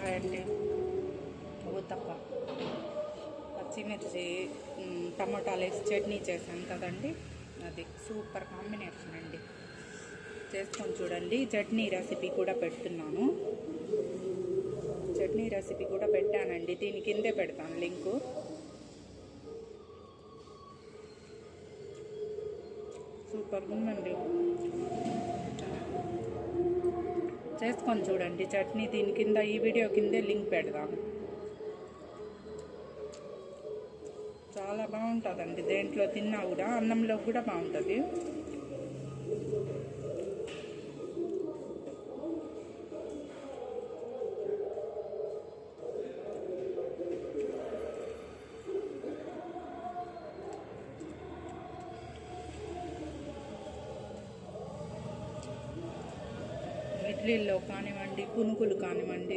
And Uthappa, పచ్చిమిర్చి, టమాటాలు వేసి చట్నీ చేశాను కదండి, అది సూపర్ కాంబినేషన్ అండి. చేసుకొని చూడండి. చట్నీ రెసిపీ కూడా పెడుతున్నాను, చట్నీ రెసిపీ కూడా పెట్టానండి, దీని కిందే పెడతాను లింకు. సూపర్గా ఉందండి, చేసుకొని చూడండి చట్నీ. దీని కింద ఈ వీడియో కిందే లింక్ పెడదాము. చాలా బాగుంటుందండి, దేంట్లో తిన్నా కూడా, అన్నంలో కూడా బాగుంటుంది. ఇడ్లీల్లో కానివ్వండి, పునుగులు కానివ్వండి,